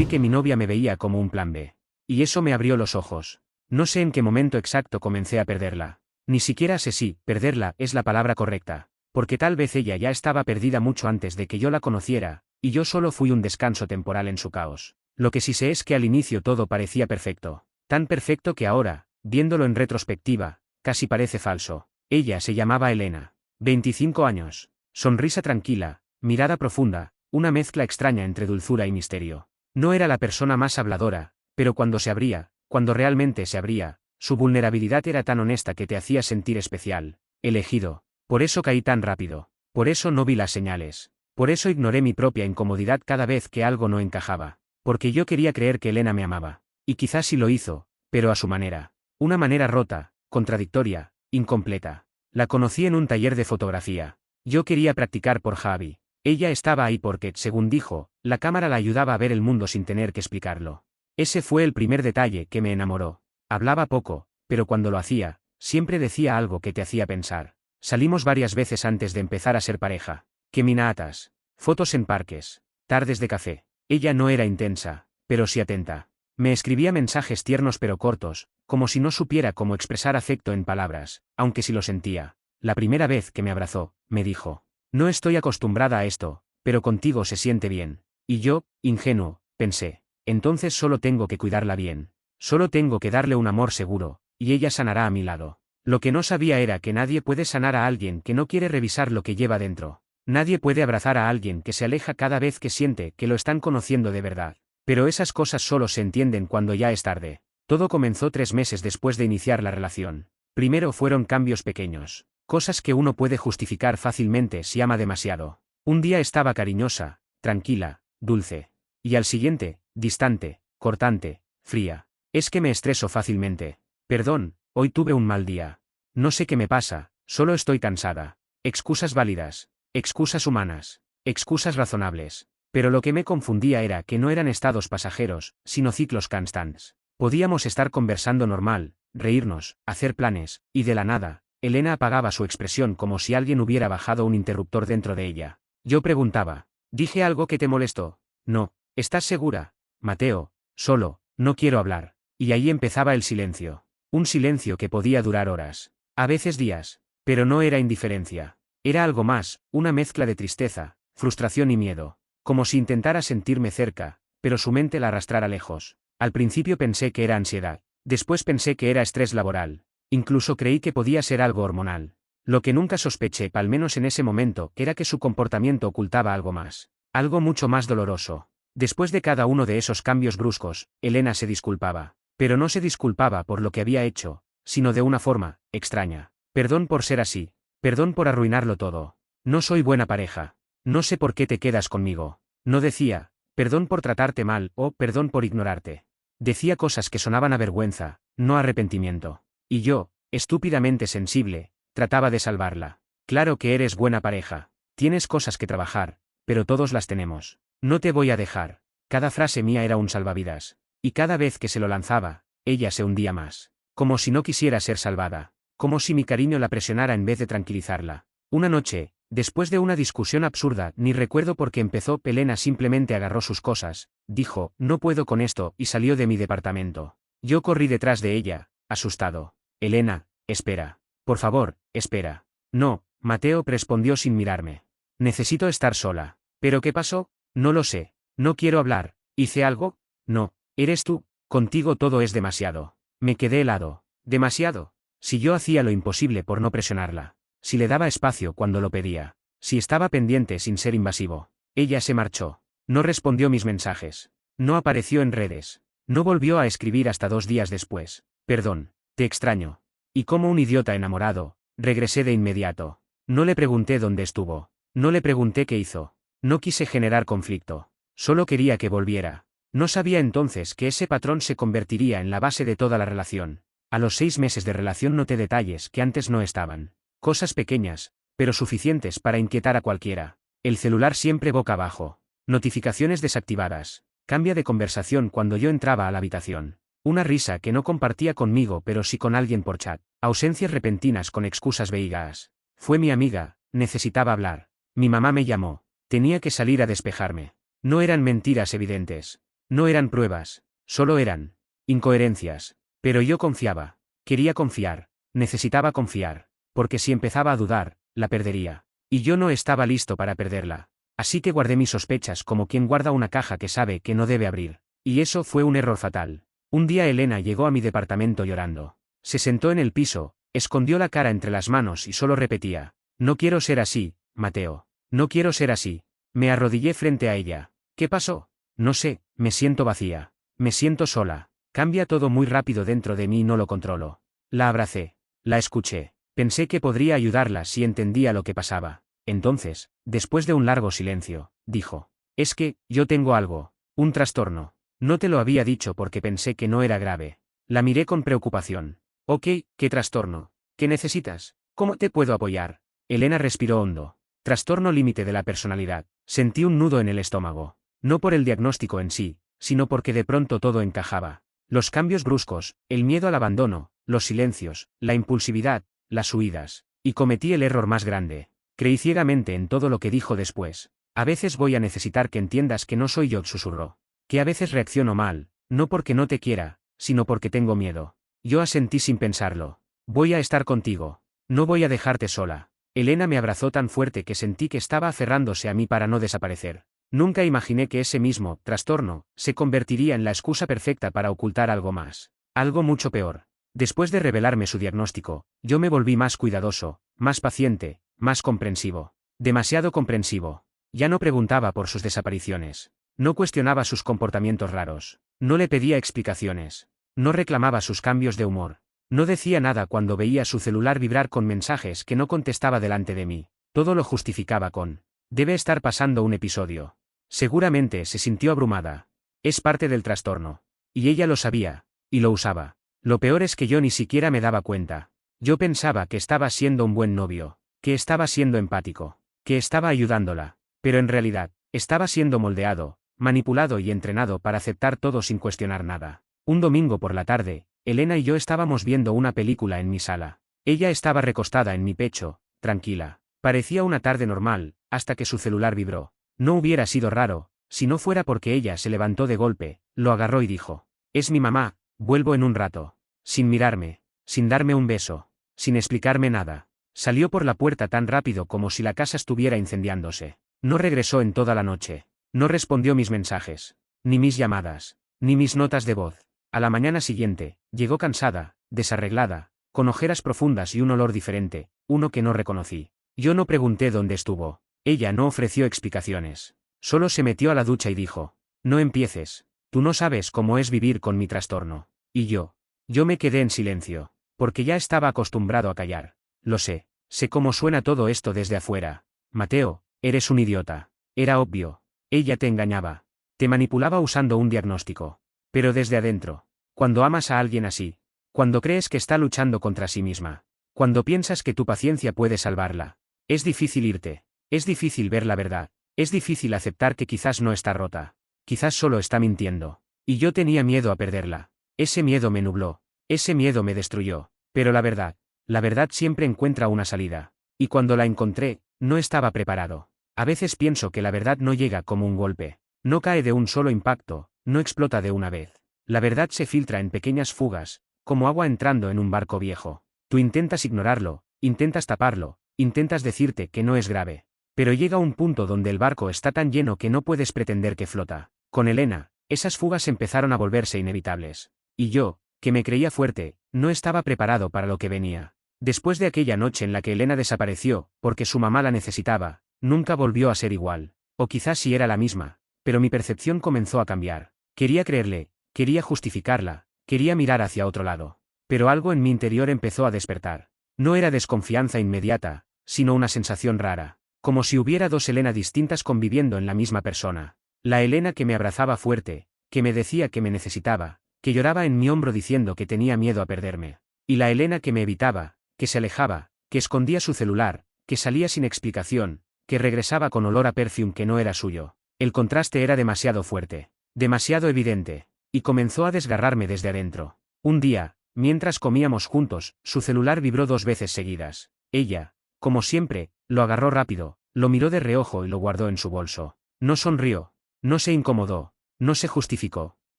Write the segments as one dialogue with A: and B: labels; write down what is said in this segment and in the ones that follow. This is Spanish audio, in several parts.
A: descubrí que mi novia me veía como un plan B. Y eso me abrió los ojos. No sé en qué momento exacto comencé a perderla. Ni siquiera sé si perderla es la palabra correcta, porque tal vez ella ya estaba perdida mucho antes de que yo la conociera, y yo solo fui un descanso temporal en su caos. Lo que sí sé es que al inicio todo parecía perfecto, tan perfecto que ahora, viéndolo en retrospectiva, casi parece falso. Ella se llamaba Elena. 25 años. Sonrisa tranquila, mirada profunda, una mezcla extraña entre dulzura y misterio. No era la persona más habladora, pero cuando se abría, cuando realmente se abría, su vulnerabilidad era tan honesta que te hacía sentir especial, elegido. Por eso caí tan rápido. Por eso no vi las señales. Por eso ignoré mi propia incomodidad cada vez que algo no encajaba. Porque yo quería creer que Elena me amaba. Y quizás sí lo hizo, pero a su manera. Una manera rota, contradictoria, incompleta. La conocí en un taller de fotografía. Yo quería practicar por Javi. Ella estaba ahí porque, según dijo, la cámara la ayudaba a ver el mundo sin tener que explicarlo. Ese fue el primer detalle que me enamoró. Hablaba poco, pero cuando lo hacía, siempre decía algo que te hacía pensar. Salimos varias veces antes de empezar a ser pareja. Caminatas, fotos en parques, tardes de café. Ella no era intensa, pero sí atenta. Me escribía mensajes tiernos pero cortos, como si no supiera cómo expresar afecto en palabras, aunque sí lo sentía. La primera vez que me abrazó, me dijo: no estoy acostumbrada a esto, pero contigo se siente bien. Y yo, ingenuo, pensé, entonces solo tengo que cuidarla bien. Solo tengo que darle un amor seguro, y ella sanará a mi lado. Lo que no sabía era que nadie puede sanar a alguien que no quiere revisar lo que lleva dentro. Nadie puede abrazar a alguien que se aleja cada vez que siente que lo están conociendo de verdad. Pero esas cosas solo se entienden cuando ya es tarde. Todo comenzó 3 meses después de iniciar la relación. Primero fueron cambios pequeños, cosas que uno puede justificar fácilmente si ama demasiado. Un día estaba cariñosa, tranquila, dulce. Y al siguiente, distante, cortante, fría. Es que me estreso fácilmente. Perdón, hoy tuve un mal día. No sé qué me pasa, solo estoy cansada. Excusas válidas, excusas humanas, excusas razonables. Pero lo que me confundía era que no eran estados pasajeros, sino ciclos constantes. Podíamos estar conversando normal, reírnos, hacer planes, y de la nada, Elena apagaba su expresión como si alguien hubiera bajado un interruptor dentro de ella. Yo preguntaba: ¿dije algo que te molestó? No. ¿Estás segura? Mateo, solo, no quiero hablar. Y ahí empezaba el silencio. Un silencio que podía durar horas. A veces días. Pero no era indiferencia. Era algo más, una mezcla de tristeza, frustración y miedo. Como si intentara sentirme cerca, pero su mente la arrastrara lejos. Al principio pensé que era ansiedad. Después pensé que era estrés laboral. Incluso creí que podía ser algo hormonal. Lo que nunca sospeché, al menos en ese momento, era que su comportamiento ocultaba algo más. Algo mucho más doloroso. Después de cada uno de esos cambios bruscos, Elena se disculpaba. Pero no se disculpaba por lo que había hecho, sino de una forma extraña. Perdón por ser así. Perdón por arruinarlo todo. No soy buena pareja. No sé por qué te quedas conmigo. No decía: perdón por tratarte mal o perdón por ignorarte. Decía cosas que sonaban a vergüenza, no a arrepentimiento. Y yo, estúpidamente sensible, trataba de salvarla. Claro que eres buena pareja. Tienes cosas que trabajar, pero todos las tenemos. No te voy a dejar. Cada frase mía era un salvavidas. Y cada vez que se lo lanzaba, ella se hundía más. Como si no quisiera ser salvada. Como si mi cariño la presionara en vez de tranquilizarla. Una noche, después de una discusión absurda, ni recuerdo por qué empezó, Elena simplemente agarró sus cosas, dijo: no puedo con esto, y salió de mi departamento. Yo corrí detrás de ella, asustado. Elena, espera. Por favor, espera. No, Mateo respondió sin mirarme. Necesito estar sola. ¿Pero qué pasó? No lo sé. No quiero hablar. ¿Hice algo? No. Eres tú. Contigo todo es demasiado. Me quedé helado. ¿Demasiado? Si yo hacía lo imposible por no presionarla. Si le daba espacio cuando lo pedía. Si estaba pendiente sin ser invasivo. Ella se marchó. No respondió mis mensajes. No apareció en redes. No volvió a escribir hasta 2 días después. Perdón, te extraño. Y como un idiota enamorado, regresé de inmediato. No le pregunté dónde estuvo. No le pregunté qué hizo. No quise generar conflicto. Solo quería que volviera. No sabía entonces que ese patrón se convertiría en la base de toda la relación. A los 6 meses de relación noté detalles que antes no estaban. Cosas pequeñas, pero suficientes para inquietar a cualquiera. El celular siempre boca abajo. Notificaciones desactivadas. Cambia de conversación cuando yo entraba a la habitación. Una risa que no compartía conmigo pero sí con alguien por chat. Ausencias repentinas con excusas veigas. Fue mi amiga, necesitaba hablar. Mi mamá me llamó. Tenía que salir a despejarme. No eran mentiras evidentes. No eran pruebas, solo eran incoherencias. Pero yo confiaba. Quería confiar. Necesitaba confiar. Porque si empezaba a dudar, la perdería. Y yo no estaba listo para perderla. Así que guardé mis sospechas como quien guarda una caja que sabe que no debe abrir. Y eso fue un error fatal. Un día Elena llegó a mi departamento llorando. Se sentó en el piso, escondió la cara entre las manos y solo repetía: no quiero ser así, Mateo. No quiero ser así. Me arrodillé frente a ella. ¿Qué pasó? No sé, me siento vacía. Me siento sola. Cambia todo muy rápido dentro de mí y no lo controlo. La abracé. La escuché. Pensé que podría ayudarla si entendía lo que pasaba. Entonces, después de un largo silencio, dijo: es que, yo tengo algo. Un trastorno. No te lo había dicho porque pensé que no era grave. La miré con preocupación. Ok, ¿qué trastorno? ¿Qué necesitas? ¿Cómo te puedo apoyar? Elena respiró hondo. Trastorno límite de la personalidad. Sentí un nudo en el estómago. No por el diagnóstico en sí, sino porque de pronto todo encajaba. Los cambios bruscos, el miedo al abandono, los silencios, la impulsividad, las huidas. Y cometí el error más grande. Creí ciegamente en todo lo que dijo después. A veces voy a necesitar que entiendas que no soy yo, susurró. Que a veces reacciono mal, no porque no te quiera, sino porque tengo miedo. Yo asentí sin pensarlo. Voy a estar contigo. No voy a dejarte sola. Elena me abrazó tan fuerte que sentí que estaba aferrándose a mí para no desaparecer. Nunca imaginé que ese mismo trastorno se convertiría en la excusa perfecta para ocultar algo más. Algo mucho peor. Después de revelarme su diagnóstico, yo me volví más cuidadoso, más paciente, más comprensivo. Demasiado comprensivo. Ya no preguntaba por sus desapariciones. No cuestionaba sus comportamientos raros. No le pedía explicaciones. No reclamaba sus cambios de humor. No decía nada cuando veía su celular vibrar con mensajes que no contestaba delante de mí. Todo lo justificaba con: debe estar pasando un episodio. Seguramente se sintió abrumada. Es parte del trastorno. Y ella lo sabía, y lo usaba. Lo peor es que yo ni siquiera me daba cuenta. Yo pensaba que estaba siendo un buen novio, que estaba siendo empático, que estaba ayudándola, pero en realidad, estaba siendo moldeado, manipulado y entrenado para aceptar todo sin cuestionar nada. Un domingo por la tarde, Elena y yo estábamos viendo una película en mi sala. Ella estaba recostada en mi pecho, tranquila. Parecía una tarde normal, hasta que su celular vibró. No hubiera sido raro, si no fuera porque ella se levantó de golpe, lo agarró y dijo: es mi mamá, vuelvo en un rato. Sin mirarme, sin darme un beso, sin explicarme nada. Salió por la puerta tan rápido como si la casa estuviera incendiándose. No regresó en toda la noche. No respondió mis mensajes, ni mis llamadas, ni mis notas de voz. A la mañana siguiente, llegó cansada, desarreglada, con ojeras profundas y un olor diferente, uno que no reconocí. Yo no pregunté dónde estuvo. Ella no ofreció explicaciones. Solo se metió a la ducha y dijo: no empieces. Tú no sabes cómo es vivir con mi trastorno. Y yo me quedé en silencio, porque ya estaba acostumbrado a callar. Lo sé, sé cómo suena todo esto desde afuera. Mateo, eres un idiota. Era obvio. Ella te engañaba. Te manipulaba usando un diagnóstico. Pero desde adentro, cuando amas a alguien así, cuando crees que está luchando contra sí misma, cuando piensas que tu paciencia puede salvarla, es difícil irte, es difícil ver la verdad, es difícil aceptar que quizás no está rota, quizás solo está mintiendo. Y yo tenía miedo a perderla. Ese miedo me nubló, ese miedo me destruyó. Pero la verdad siempre encuentra una salida. Y cuando la encontré, no estaba preparado. A veces pienso que la verdad no llega como un golpe. No cae de un solo impacto, no explota de una vez. La verdad se filtra en pequeñas fugas, como agua entrando en un barco viejo. Tú intentas ignorarlo, intentas taparlo, intentas decirte que no es grave. Pero llega un punto donde el barco está tan lleno que no puedes pretender que flota. Con Elena, esas fugas empezaron a volverse inevitables. Y yo, que me creía fuerte, no estaba preparado para lo que venía. Después de aquella noche en la que Elena desapareció, porque su mamá la necesitaba, nunca volvió a ser igual. O quizás sí era la misma, pero mi percepción comenzó a cambiar. Quería creerle, quería justificarla, quería mirar hacia otro lado. Pero algo en mi interior empezó a despertar. No era desconfianza inmediata, sino una sensación rara. Como si hubiera dos Elena distintas conviviendo en la misma persona. La Elena que me abrazaba fuerte, que me decía que me necesitaba, que lloraba en mi hombro diciendo que tenía miedo a perderme. Y la Elena que me evitaba, que se alejaba, que escondía su celular, que salía sin explicación, que regresaba con olor a perfume que no era suyo. El contraste era demasiado fuerte, demasiado evidente, y comenzó a desgarrarme desde adentro. Un día, mientras comíamos juntos, su celular vibró 2 veces seguidas. Ella, como siempre, lo agarró rápido, lo miró de reojo y lo guardó en su bolso. No sonrió, no se incomodó, No se justificó.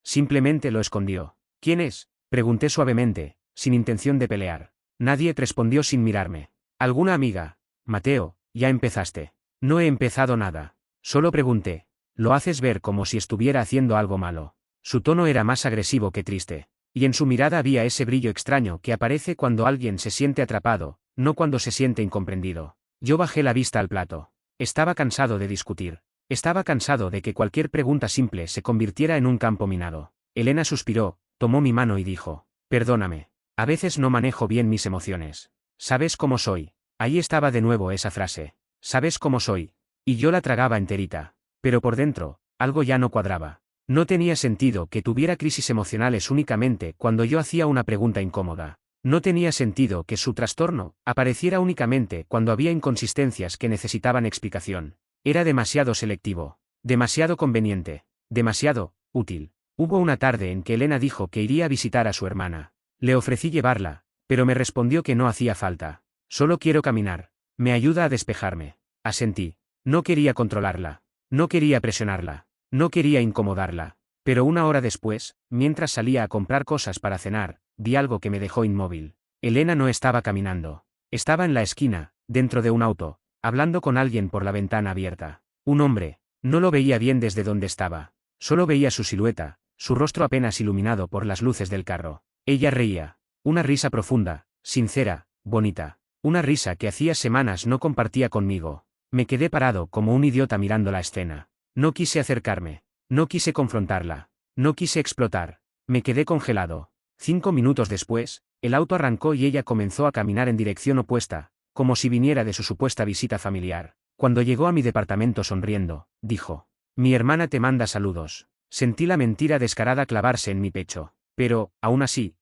A: Simplemente lo escondió. ¿Quién es? Pregunté suavemente, sin intención de pelear. Nadie respondió sin mirarme. ¿Alguna amiga? Mateo, ya empezaste. No he empezado nada. Solo pregunté. Lo haces ver como si estuviera haciendo algo malo. Su tono era más agresivo que triste. Y en su mirada había ese brillo extraño que aparece cuando alguien se siente atrapado, no cuando se siente incomprendido. Yo bajé la vista al plato. Estaba cansado de discutir. Estaba cansado de que cualquier pregunta simple se convirtiera en un campo minado. Elena suspiró, tomó mi mano y dijo: perdóname. A veces no manejo bien mis emociones. ¿Sabes cómo soy? Ahí estaba de nuevo esa frase. ¿Sabes cómo soy? Y yo la tragaba enterita. Pero por dentro, algo ya no cuadraba. No tenía sentido que tuviera crisis emocionales únicamente cuando yo hacía una pregunta incómoda. No tenía sentido que su trastorno apareciera únicamente cuando había inconsistencias que necesitaban explicación. Era demasiado selectivo, demasiado conveniente, demasiado útil. Hubo una tarde en que Elena dijo que iría a visitar a su hermana. Le ofrecí llevarla, pero me respondió que no hacía falta. Solo quiero caminar. Me ayuda a despejarme. Asentí. No quería controlarla. No quería presionarla. No quería incomodarla. Pero una hora después, mientras salía a comprar cosas para cenar, vi algo que me dejó inmóvil. Elena no estaba caminando. Estaba en la esquina, dentro de un auto, hablando con alguien por la ventana abierta. Un hombre. No lo veía bien desde donde estaba. Solo veía su silueta, su rostro apenas iluminado por las luces del carro. Ella reía. Una risa profunda, sincera, bonita. Una risa que hacía semanas no compartía conmigo. Me quedé parado como un idiota mirando la escena. No quise acercarme. No quise confrontarla. No quise explotar. Me quedé congelado. 5 minutos después, el auto arrancó y ella comenzó a caminar en dirección opuesta, como si viniera de su supuesta visita familiar. Cuando llegó a mi departamento sonriendo, dijo: mi hermana te manda saludos. Sentí la mentira descarada clavarse en mi pecho. Pero, aún así,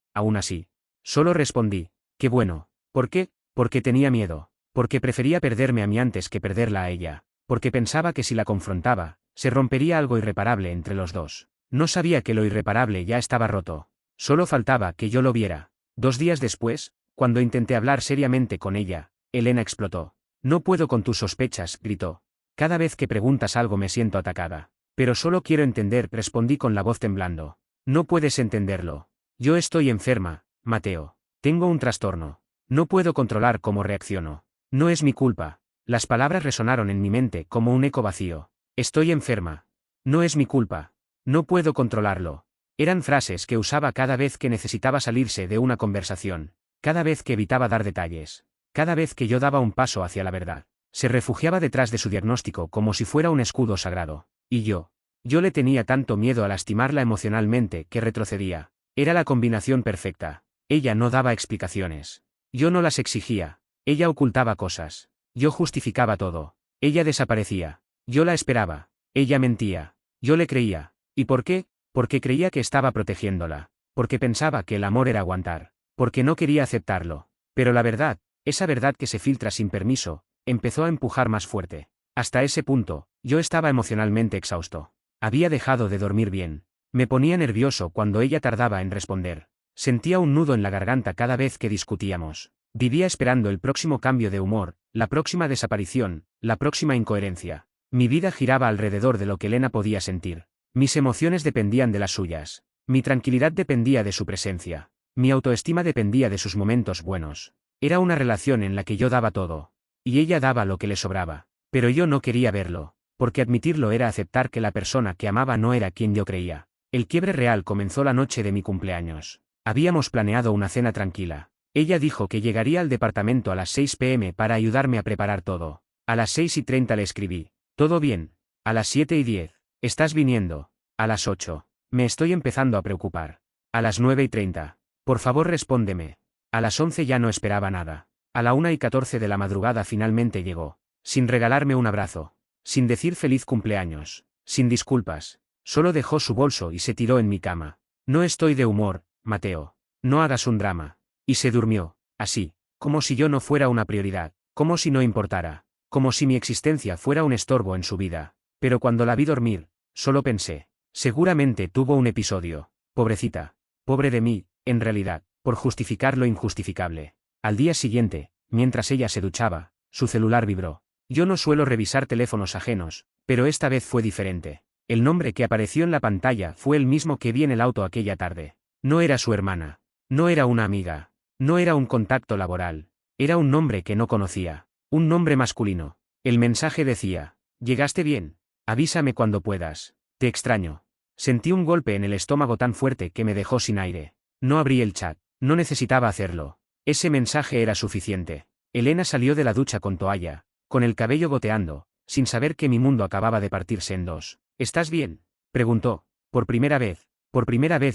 A: solo respondí: qué bueno. ¿Por qué? Porque tenía miedo. Porque prefería perderme a mí antes que perderla a ella. Porque pensaba que si la confrontaba, se rompería algo irreparable entre los dos. No sabía que lo irreparable ya estaba roto. Solo faltaba que yo lo viera. 2 días después, cuando intenté hablar seriamente con ella, Elena explotó. No puedo con tus sospechas, gritó. Cada vez que preguntas algo me siento atacada. Pero solo quiero entender, respondí con la voz temblando. No puedes entenderlo. Yo estoy enferma, Mateo. Tengo un trastorno. No puedo controlar cómo reacciono. No es mi culpa. Las palabras resonaron en mi mente como un eco vacío. Estoy enferma. No es mi culpa. No puedo controlarlo. Eran frases que usaba cada vez que necesitaba salirse de una conversación. Cada vez que evitaba dar detalles. Cada vez que yo daba un paso hacia la verdad. Se refugiaba detrás de su diagnóstico como si fuera un escudo sagrado. Y yo le tenía tanto miedo a lastimarla emocionalmente que retrocedía. Era la combinación perfecta. Ella no daba explicaciones. Yo no las exigía. Ella ocultaba cosas. Yo justificaba todo. Ella desaparecía. Yo la esperaba. Ella mentía. Yo le creía. ¿Y por qué? Porque creía que estaba protegiéndola. Porque pensaba que el amor era aguantar. Porque no quería aceptarlo. Pero la verdad, esa verdad que se filtra sin permiso, empezó a empujar más fuerte. Hasta ese punto, yo estaba emocionalmente exhausto. Había dejado de dormir bien. Me ponía nervioso cuando ella tardaba en responder. Sentía un nudo en la garganta cada vez que discutíamos. Vivía esperando el próximo cambio de humor, la próxima desaparición, la próxima incoherencia. Mi vida giraba alrededor de lo que Elena podía sentir. Mis emociones dependían de las suyas. Mi tranquilidad dependía de su presencia. Mi autoestima dependía de sus momentos buenos. Era una relación en la que yo daba todo. Y ella daba lo que le sobraba. Pero yo no quería verlo, porque admitirlo era aceptar que la persona que amaba no era quien yo creía. El quiebre real comenzó la noche de mi cumpleaños. Habíamos planeado una cena tranquila. Ella dijo que llegaría al departamento a las 6 p.m. para ayudarme a preparar todo. A las 6:30 le escribí: ¿todo bien? A las 7:10. ¿Estás viniendo? A las 8. Me estoy empezando a preocupar. A las 9:30. Por favor respóndeme. A las 11 ya no esperaba nada. A la 1:14 de la madrugada finalmente llegó. Sin regalarme un abrazo. Sin decir feliz cumpleaños. Sin disculpas. Solo dejó su bolso y se tiró en mi cama. No estoy de humor, Mateo. No hagas un drama. Y se durmió, así, como si yo no fuera una prioridad, como si no importara, como si mi existencia fuera un estorbo en su vida. Pero cuando la vi dormir, solo pensé: seguramente tuvo un episodio. Pobrecita. Pobre de mí, en realidad, por justificar lo injustificable. Al día siguiente, mientras ella se duchaba, su celular vibró. Yo no suelo revisar teléfonos ajenos, pero esta vez fue diferente. El nombre que apareció en la pantalla fue el mismo que vi en el auto aquella tarde. No era su hermana. No era una amiga. No era un contacto laboral. Era un nombre que no conocía. Un nombre masculino. El mensaje decía: «Llegaste bien. Avísame cuando puedas. Te extraño». Sentí un golpe en el estómago tan fuerte que me dejó sin aire. No abrí el chat. No necesitaba hacerlo. Ese mensaje era suficiente. Elena salió de la ducha con toalla, con el cabello goteando, sin saber que mi mundo acababa de partirse en dos. «¿Estás bien?», preguntó. Por primera vez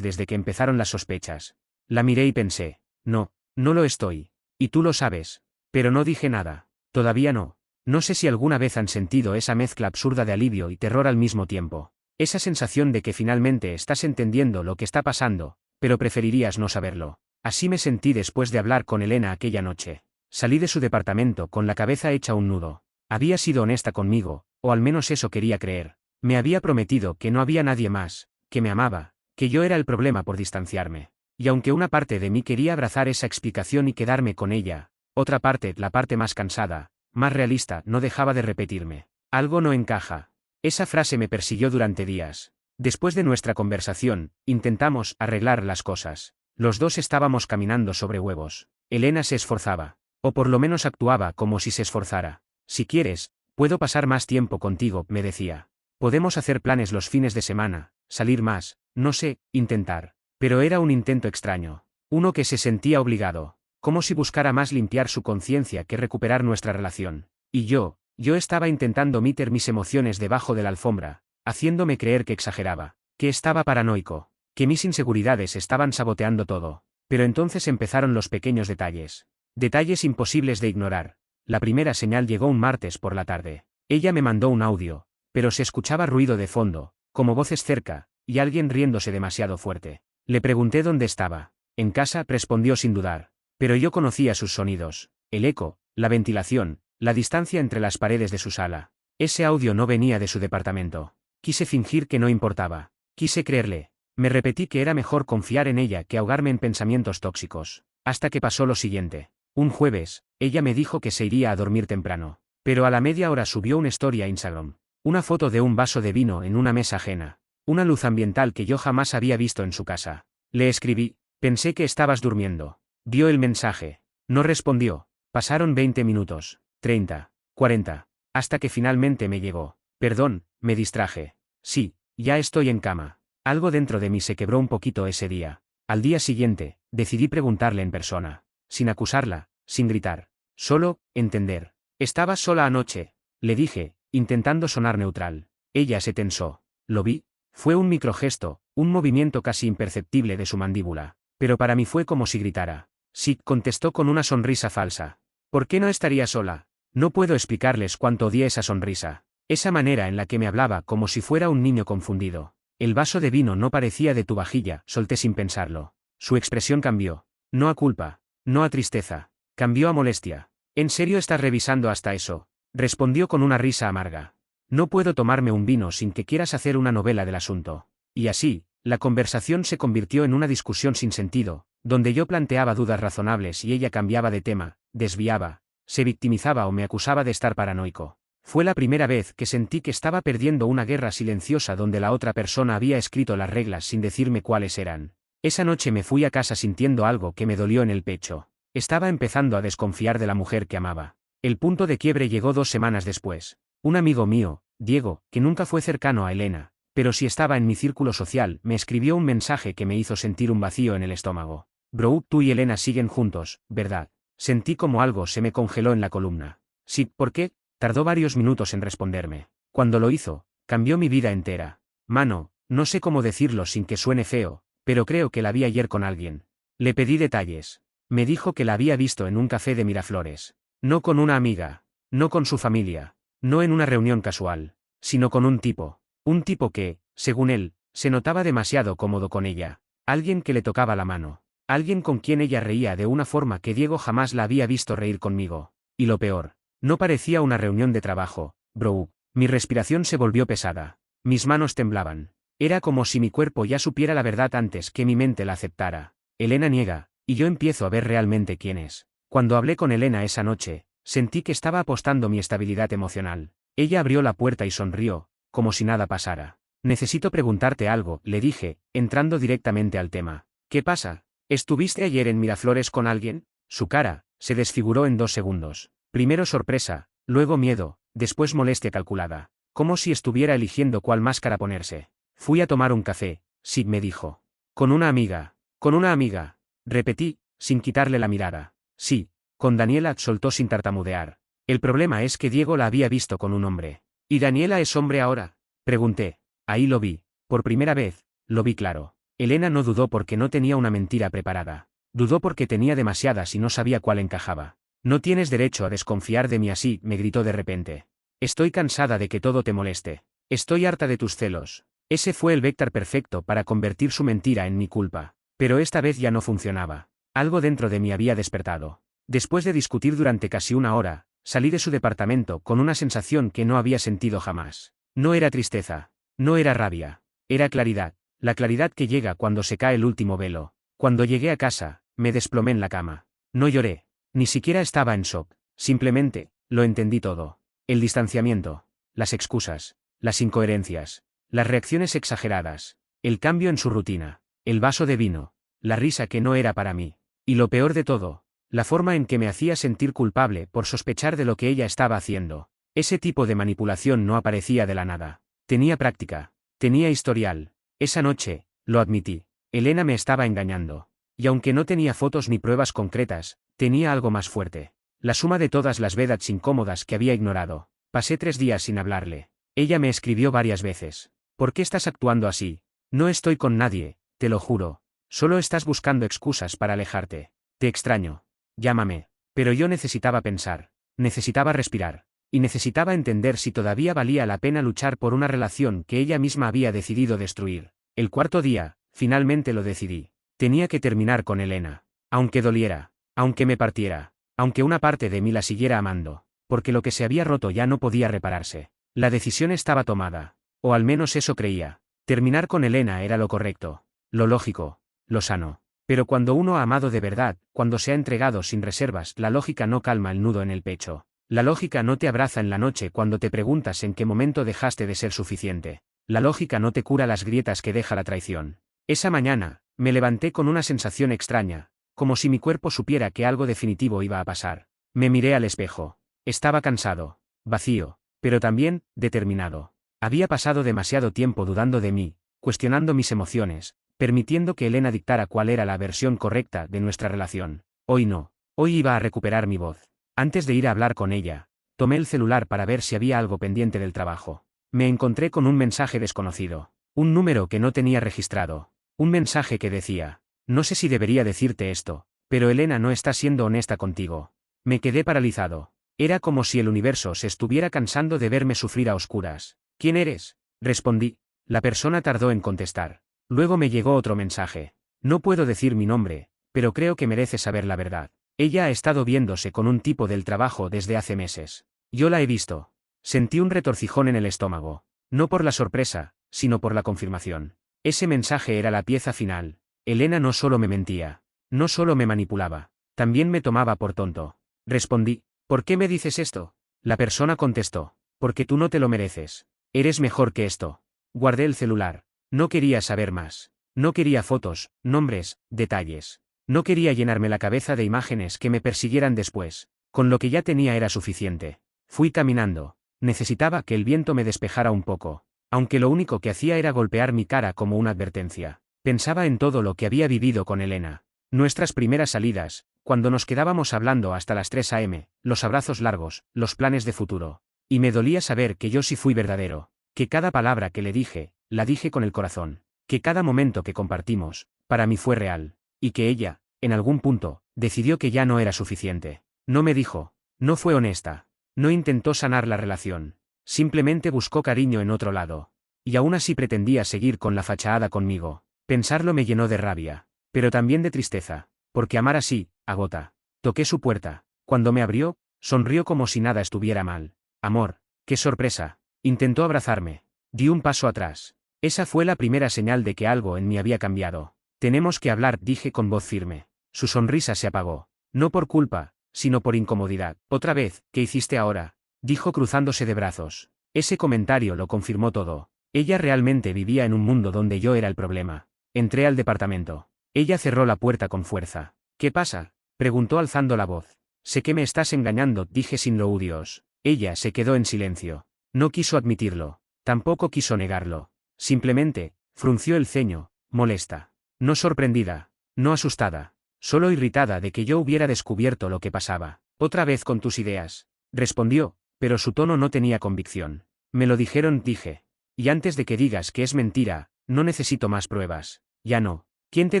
A: desde que empezaron las sospechas. La miré y pensé: no, no lo estoy. Y tú lo sabes. Pero no dije nada. Todavía no. No sé si alguna vez han sentido esa mezcla absurda de alivio y terror al mismo tiempo. Esa sensación de que finalmente estás entendiendo lo que está pasando, pero preferirías no saberlo. Así me sentí después de hablar con Elena aquella noche. Salí de su departamento con la cabeza hecha un nudo. Había sido honesta conmigo, o al menos eso quería creer. Me había prometido que no había nadie más, que me amaba, que yo era el problema por distanciarme. Y aunque una parte de mí quería abrazar esa explicación y quedarme con ella, otra parte, la parte más cansada, más realista, no dejaba de repetirme: algo no encaja. Esa frase me persiguió durante días. Después de nuestra conversación, intentamos arreglar las cosas. Los dos estábamos caminando sobre huevos. Elena se esforzaba. O por lo menos actuaba como si se esforzara. «Si quieres, puedo pasar más tiempo contigo», me decía. «Podemos hacer planes los fines de semana, salir más, no sé, intentar». Pero era un intento extraño. Uno que se sentía obligado. Como si buscara más limpiar su conciencia que recuperar nuestra relación. Y yo estaba intentando meter mis emociones debajo de la alfombra, haciéndome creer que exageraba, que estaba paranoico, que mis inseguridades estaban saboteando todo. Pero entonces empezaron los pequeños detalles. Detalles imposibles de ignorar. La primera señal llegó un martes por la tarde. Ella me mandó un audio, pero se escuchaba ruido de fondo, como voces cerca, y alguien riéndose demasiado fuerte. Le pregunté dónde estaba. «En casa», respondió sin dudar. Pero yo conocía sus sonidos: el eco, la ventilación, la distancia entre las paredes de su sala. Ese audio no venía de su departamento. Quise fingir que no importaba. Quise creerle. Me repetí que era mejor confiar en ella que ahogarme en pensamientos tóxicos. Hasta que pasó lo siguiente. Un jueves, ella me dijo que se iría a dormir temprano. Pero a la media hora subió una story a Instagram. Una foto de un vaso de vino en una mesa ajena. Una luz ambiental que yo jamás había visto en su casa. Le escribí: «Pensé que estabas durmiendo». Vio el mensaje. No respondió. Pasaron 20 minutos, 30, 40, hasta que finalmente me llegó. «Perdón, me distraje. Sí, ya estoy en cama». Algo dentro de mí se quebró un poquito ese día. Al día siguiente, decidí preguntarle en persona. Sin acusarla, sin gritar. Solo, entender. «¿Estabas sola anoche?», le dije, intentando sonar neutral. Ella se tensó. Lo vi. Fue un microgesto, un movimiento casi imperceptible de su mandíbula. Pero para mí fue como si gritara. «Sí», contestó con una sonrisa falsa. «¿Por qué no estaría sola?». No puedo explicarles cuánto odié esa sonrisa. Esa manera en la que me hablaba como si fuera un niño confundido. «El vaso de vino no parecía de tu vajilla», solté sin pensarlo. Su expresión cambió. No a culpa, no a tristeza. Cambió a molestia. «¿En serio estás revisando hasta eso?», respondió con una risa amarga. «No puedo tomarme un vino sin que quieras hacer una novela del asunto». Y así, la conversación se convirtió en una discusión sin sentido, donde yo planteaba dudas razonables y ella cambiaba de tema, desviaba, se victimizaba o me acusaba de estar paranoico. Fue la primera vez que sentí que estaba perdiendo una guerra silenciosa donde la otra persona había escrito las reglas sin decirme cuáles eran. Esa noche me fui a casa sintiendo algo que me dolió en el pecho. Estaba empezando a desconfiar de la mujer que amaba. El punto de quiebre llegó 2 semanas después. Un amigo mío, Diego, que nunca fue cercano a Elena, pero sí estaba en mi círculo social, me escribió un mensaje que me hizo sentir un vacío en el estómago. «Bro, tú y Elena siguen juntos, ¿verdad?». Sentí como algo se me congeló en la columna. «Sí, ¿por qué?». Tardó varios minutos en responderme. Cuando lo hizo, cambió mi vida entera. «Mano, no sé cómo decirlo sin que suene feo, pero creo que la vi ayer con alguien». Le pedí detalles. Me dijo que la había visto en un café de Miraflores. No con una amiga. No con su familia. No en una reunión casual. Sino con un tipo. Un tipo que, según él, se notaba demasiado cómodo con ella. Alguien que le tocaba la mano. Alguien con quien ella reía de una forma que Diego jamás la había visto reír conmigo. Y lo peor, no parecía una reunión de trabajo, bro. Mi respiración se volvió pesada. Mis manos temblaban. Era como si mi cuerpo ya supiera la verdad antes que mi mente la aceptara. Elena niega, y yo empiezo a ver realmente quién es. Cuando hablé con Elena esa noche, sentí que estaba apostando mi estabilidad emocional. Ella abrió la puerta y sonrió, como si nada pasara. Necesito preguntarte algo, le dije, entrando directamente al tema. ¿Qué pasa? ¿Estuviste ayer en Miraflores con alguien? Su cara se desfiguró en 2 segundos. Primero sorpresa, luego miedo, después molestia calculada. Como si estuviera eligiendo cuál máscara ponerse. Fui a tomar un café, sí, me dijo. Con una amiga. Con una amiga. Repetí, sin quitarle la mirada. Sí, con Daniela, soltó sin tartamudear. El problema es que Diego la había visto con un hombre. ¿Y Daniela es hombre ahora? Pregunté. Ahí lo vi. Por primera vez, lo vi claro. Elena no dudó porque no tenía una mentira preparada. Dudó porque tenía demasiadas y no sabía cuál encajaba. No tienes derecho a desconfiar de mí así, me gritó de repente. Estoy cansada de que todo te moleste. Estoy harta de tus celos. Ese fue el véctor perfecto para convertir su mentira en mi culpa. Pero esta vez ya no funcionaba. Algo dentro de mí había despertado. Después de discutir durante casi una hora, salí de su departamento con una sensación que no había sentido jamás. No era tristeza. No era rabia. Era claridad. La claridad que llega cuando se cae el último velo. Cuando llegué a casa, me desplomé en la cama. No lloré. Ni siquiera estaba en shock. Simplemente, lo entendí todo. El distanciamiento. Las excusas. Las incoherencias. Las reacciones exageradas. El cambio en su rutina. El vaso de vino. La risa que no era para mí. Y lo peor de todo, la forma en que me hacía sentir culpable por sospechar de lo que ella estaba haciendo. Ese tipo de manipulación no aparecía de la nada. Tenía práctica. Tenía historial. Esa noche, lo admití. Elena me estaba engañando. Y aunque no tenía fotos ni pruebas concretas, tenía algo más fuerte. La suma de todas las verdades incómodas que había ignorado. Pasé 3 días sin hablarle. Ella me escribió varias veces. ¿Por qué estás actuando así? No estoy con nadie, te lo juro. Solo estás buscando excusas para alejarte. Te extraño. Llámame. Pero yo necesitaba pensar. Necesitaba respirar. Y necesitaba entender si todavía valía la pena luchar por una relación que ella misma había decidido destruir. El 4.º día, finalmente lo decidí. Tenía que terminar con Elena. Aunque doliera. Aunque me partiera. Aunque una parte de mí la siguiera amando. Porque lo que se había roto ya no podía repararse. La decisión estaba tomada. O al menos eso creía. Terminar con Elena era lo correcto. Lo lógico. Lo sano. Pero cuando uno ha amado de verdad, cuando se ha entregado sin reservas, la lógica no calma el nudo en el pecho. La lógica no te abraza en la noche cuando te preguntas en qué momento dejaste de ser suficiente. La lógica no te cura las grietas que deja la traición. Esa mañana, me levanté con una sensación extraña, como si mi cuerpo supiera que algo definitivo iba a pasar. Me miré al espejo. Estaba cansado, vacío, pero también, determinado. Había pasado demasiado tiempo dudando de mí, cuestionando mis emociones, permitiendo que Elena dictara cuál era la versión correcta de nuestra relación. Hoy no. Hoy iba a recuperar mi voz. Antes de ir a hablar con ella, tomé el celular para ver si había algo pendiente del trabajo. Me encontré con un mensaje desconocido. Un número que no tenía registrado. Un mensaje que decía: no sé si debería decirte esto, pero Elena no está siendo honesta contigo. Me quedé paralizado. Era como si el universo se estuviera cansando de verme sufrir a oscuras. ¿Quién eres? Respondí. La persona tardó en contestar. Luego me llegó otro mensaje. No puedo decir mi nombre, pero creo que mereces saber la verdad. Ella ha estado viéndose con un tipo del trabajo desde hace meses. Yo la he visto. Sentí un retorcijón en el estómago. No por la sorpresa, sino por la confirmación. Ese mensaje era la pieza final. Elena no solo me mentía. No solo me manipulaba. También me tomaba por tonto. Respondí. ¿Por qué me dices esto? La persona contestó. Porque tú no te lo mereces. Eres mejor que esto. Guardé el celular. No quería saber más. No quería fotos, nombres, detalles. No quería llenarme la cabeza de imágenes que me persiguieran después. Con lo que ya tenía era suficiente. Fui caminando. Necesitaba que el viento me despejara un poco. Aunque lo único que hacía era golpear mi cara como una advertencia. Pensaba en todo lo que había vivido con Elena. Nuestras primeras salidas, cuando nos quedábamos hablando hasta las 3 a.m., los abrazos largos, los planes de futuro. Y me dolía saber que yo sí fui verdadero. Que cada palabra que le dije, la dije con el corazón. Que cada momento que compartimos, para mí fue real. Y que ella, en algún punto, decidió que ya no era suficiente. No me dijo. No fue honesta. No intentó sanar la relación. Simplemente buscó cariño en otro lado. Y aún así pretendía seguir con la fachada conmigo. Pensarlo me llenó de rabia. Pero también de tristeza. Porque amar así, agota. Toqué su puerta. Cuando me abrió, sonrió como si nada estuviera mal. Amor, qué sorpresa. Intentó abrazarme. Di un paso atrás. Esa fue la primera señal de que algo en mí había cambiado. Tenemos que hablar, dije con voz firme. Su sonrisa se apagó. No por culpa, sino por incomodidad. Otra vez, ¿qué hiciste ahora? Dijo cruzándose de brazos. Ese comentario lo confirmó todo. Ella realmente vivía en un mundo donde yo era el problema. Entré al departamento. Ella cerró la puerta con fuerza. ¿Qué pasa?, preguntó alzando la voz. Sé que me estás engañando, dije sin rodeos. Ella se quedó en silencio. No quiso admitirlo. Tampoco quiso negarlo. Simplemente, frunció el ceño, molesta. No sorprendida. No asustada. Solo irritada de que yo hubiera descubierto lo que pasaba. Otra vez con tus ideas. Respondió, pero su tono no tenía convicción. Me lo dijeron, dije. Y antes de que digas que es mentira, no necesito más pruebas. Ya no. ¿Quién te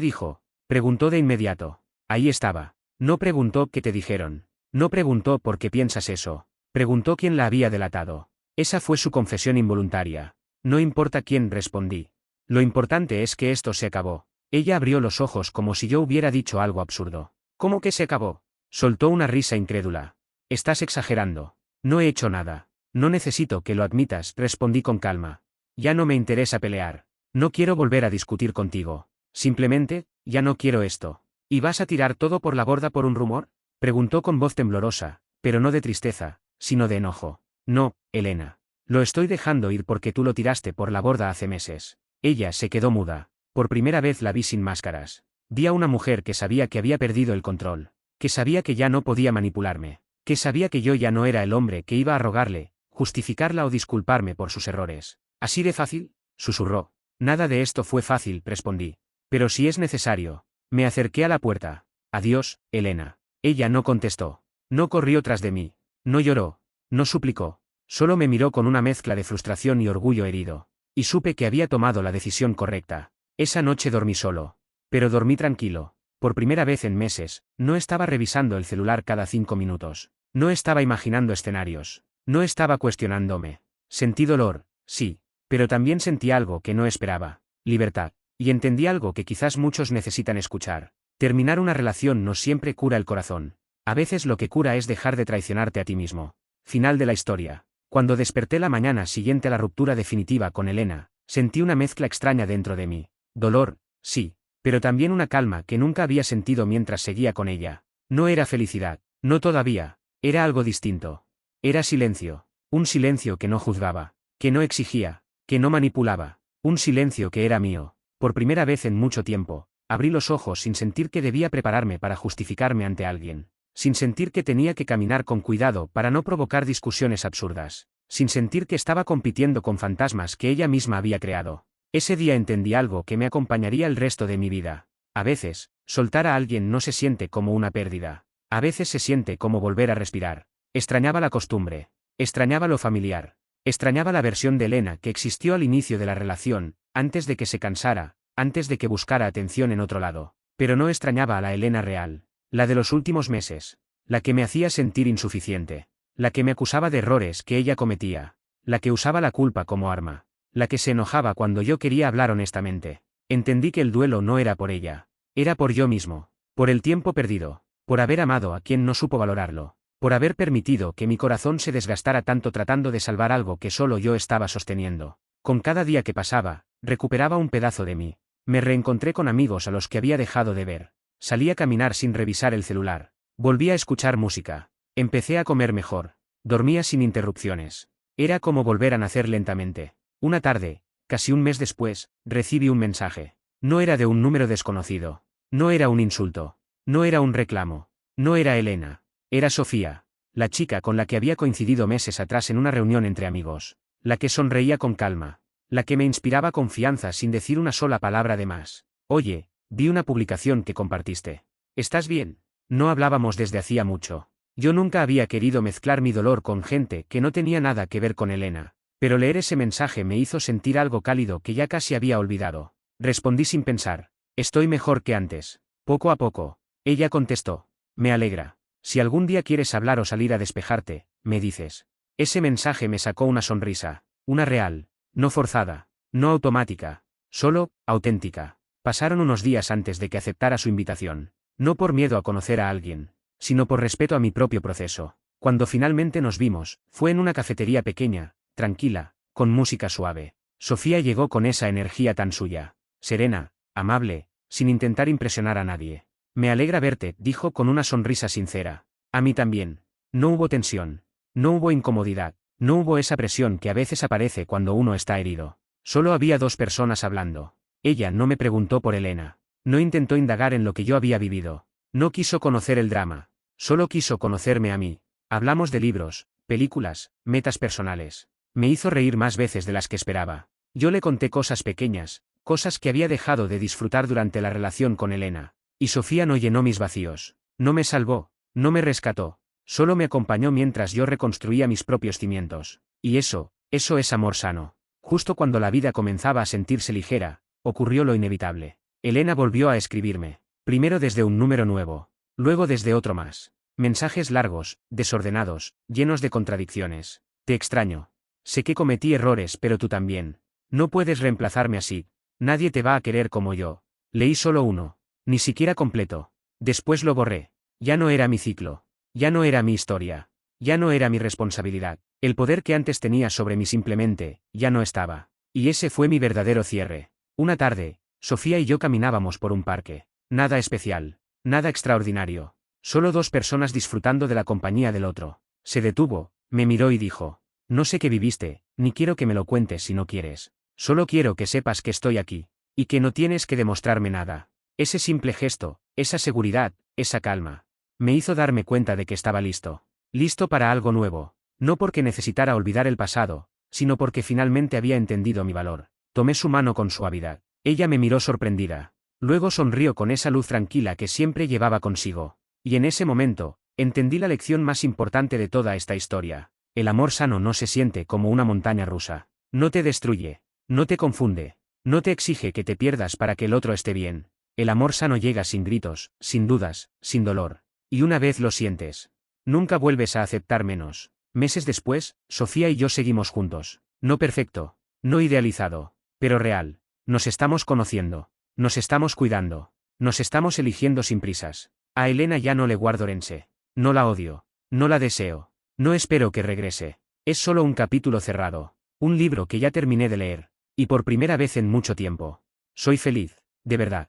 A: dijo?, preguntó de inmediato. Ahí estaba. No preguntó qué te dijeron. No preguntó por qué piensas eso. Preguntó quién la había delatado. Esa fue su confesión involuntaria. No importa quién, respondí. Lo importante es que esto se acabó. Ella abrió los ojos como si yo hubiera dicho algo absurdo. ¿Cómo que se acabó?, soltó una risa incrédula. Estás exagerando. No he hecho nada. No necesito que lo admitas, respondí con calma. Ya no me interesa pelear. No quiero volver a discutir contigo. Simplemente, ya no quiero esto. ¿Y vas a tirar todo por la borda por un rumor?, preguntó con voz temblorosa, pero no de tristeza, sino de enojo. No, Elena. Lo estoy dejando ir porque tú lo tiraste por la borda hace meses. Ella se quedó muda. Por primera vez la vi sin máscaras. Vi a una mujer que sabía que había perdido el control. Que sabía que ya no podía manipularme. Que sabía que yo ya no era el hombre que iba a rogarle, justificarla o disculparme por sus errores. ¿Así de fácil?, susurró. Nada de esto fue fácil, respondí. Pero si es necesario. Me acerqué a la puerta. Adiós, Elena. Ella no contestó. No corrió tras de mí. No lloró. No suplicó. Solo me miró con una mezcla de frustración y orgullo herido. Y supe que había tomado la decisión correcta. Esa noche dormí solo. Pero dormí tranquilo. Por primera vez en meses, no estaba revisando el celular cada 5 minutos. No estaba imaginando escenarios. No estaba cuestionándome. Sentí dolor, sí. Pero también sentí algo que no esperaba. Libertad. Y entendí algo que quizás muchos necesitan escuchar. Terminar una relación no siempre cura el corazón. A veces lo que cura es dejar de traicionarte a ti mismo. Final de la historia. Cuando desperté la mañana siguiente a la ruptura definitiva con Elena, sentí una mezcla extraña dentro de mí. Dolor, sí. Pero también una calma que nunca había sentido mientras seguía con ella. No era felicidad. No todavía. Era algo distinto. Era silencio. Un silencio que no juzgaba. Que no exigía. Que no manipulaba. Un silencio que era mío. Por primera vez en mucho tiempo, abrí los ojos sin sentir que debía prepararme para justificarme ante alguien. Sin sentir que tenía que caminar con cuidado para no provocar discusiones absurdas. Sin sentir que estaba compitiendo con fantasmas que ella misma había creado. Ese día entendí algo que me acompañaría el resto de mi vida. A veces, soltar a alguien no se siente como una pérdida. A veces se siente como volver a respirar. Extrañaba la costumbre. Extrañaba lo familiar. Extrañaba la versión de Elena que existió al inicio de la relación, antes de que se cansara, antes de que buscara atención en otro lado. Pero no extrañaba a la Elena real. La de los últimos meses. La que me hacía sentir insuficiente. La que me acusaba de errores que ella cometía. La que usaba la culpa como arma. La que se enojaba cuando yo quería hablar honestamente. Entendí que el duelo no era por ella. Era por yo mismo. Por el tiempo perdido. Por haber amado a quien no supo valorarlo. Por haber permitido que mi corazón se desgastara tanto tratando de salvar algo que solo yo estaba sosteniendo. Con cada día que pasaba, recuperaba un pedazo de mí. Me reencontré con amigos a los que había dejado de ver. Salí a caminar sin revisar el celular. Volví a escuchar música. Empecé a comer mejor. Dormía sin interrupciones. Era como volver a nacer lentamente. Una tarde, casi un mes después, recibí un mensaje. No era de un número desconocido. No era un insulto. No era un reclamo. No era Elena. Era Sofía. La chica con la que había coincidido meses atrás en una reunión entre amigos. La que sonreía con calma. La que me inspiraba confianza sin decir una sola palabra de más. Oye, vi una publicación que compartiste. ¿Estás bien? No hablábamos desde hacía mucho. Yo nunca había querido mezclar mi dolor con gente que no tenía nada que ver con Elena. Pero leer ese mensaje me hizo sentir algo cálido que ya casi había olvidado. Respondí sin pensar. Estoy mejor que antes. Poco a poco. Ella contestó. Me alegra. Si algún día quieres hablar o salir a despejarte, me dices. Ese mensaje me sacó una sonrisa. Una real. No forzada. No automática. Solo, auténtica. Pasaron unos días antes de que aceptara su invitación. No por miedo a conocer a alguien, sino por respeto a mi propio proceso. Cuando finalmente nos vimos, fue en una cafetería pequeña, tranquila, con música suave. Sofía llegó con esa energía tan suya. Serena, amable, sin intentar impresionar a nadie. Me alegra verte, dijo con una sonrisa sincera. A mí también. No hubo tensión. No hubo incomodidad. No hubo esa presión que a veces aparece cuando uno está herido. Solo había dos personas hablando. Ella no me preguntó por Elena. No intentó indagar en lo que yo había vivido. No quiso conocer el drama. Solo quiso conocerme a mí. Hablamos de libros, películas, metas personales. Me hizo reír más veces de las que esperaba. Yo le conté cosas pequeñas, cosas que había dejado de disfrutar durante la relación con Elena. Y Sofía no llenó mis vacíos. No me salvó, no me rescató. Solo me acompañó mientras yo reconstruía mis propios cimientos. Y eso es amor sano. Justo cuando la vida comenzaba a sentirse ligera, ocurrió lo inevitable. Elena volvió a escribirme. Primero desde un número nuevo. Luego desde otro más. Mensajes largos, desordenados, llenos de contradicciones. Te extraño. Sé que cometí errores, pero tú también. No puedes reemplazarme así. Nadie te va a querer como yo. Leí solo uno. Ni siquiera completo. Después lo borré. Ya no era mi ciclo. Ya no era mi historia. Ya no era mi responsabilidad. El poder que antes tenía sobre mí simplemente, ya no estaba. Y ese fue mi verdadero cierre. Una tarde, Sofía y yo caminábamos por un parque. Nada especial. Nada extraordinario. Solo dos personas disfrutando de la compañía del otro. Se detuvo, me miró y dijo: no sé qué viviste, ni quiero que me lo cuentes si no quieres. Solo quiero que sepas que estoy aquí. Y que no tienes que demostrarme nada. Ese simple gesto, esa seguridad, esa calma. Me hizo darme cuenta de que estaba listo. Listo para algo nuevo. No porque necesitara olvidar el pasado, sino porque finalmente había entendido mi valor. Tomé su mano con suavidad. Ella me miró sorprendida. Luego sonrió con esa luz tranquila que siempre llevaba consigo. Y en ese momento, entendí la lección más importante de toda esta historia. El amor sano no se siente como una montaña rusa. No te destruye. No te confunde. No te exige que te pierdas para que el otro esté bien. El amor sano llega sin gritos, sin dudas, sin dolor. Y una vez lo sientes, nunca vuelves a aceptar menos. Meses después, Sofía y yo seguimos juntos. No perfecto, no idealizado, pero real. Nos estamos conociendo. Nos estamos cuidando. Nos estamos eligiendo sin prisas. A Elena ya no le guardo rencor. No la odio. No la deseo. No espero que regrese. Es solo un capítulo cerrado. Un libro que ya terminé de leer. Y por primera vez en mucho tiempo. Soy feliz, de verdad.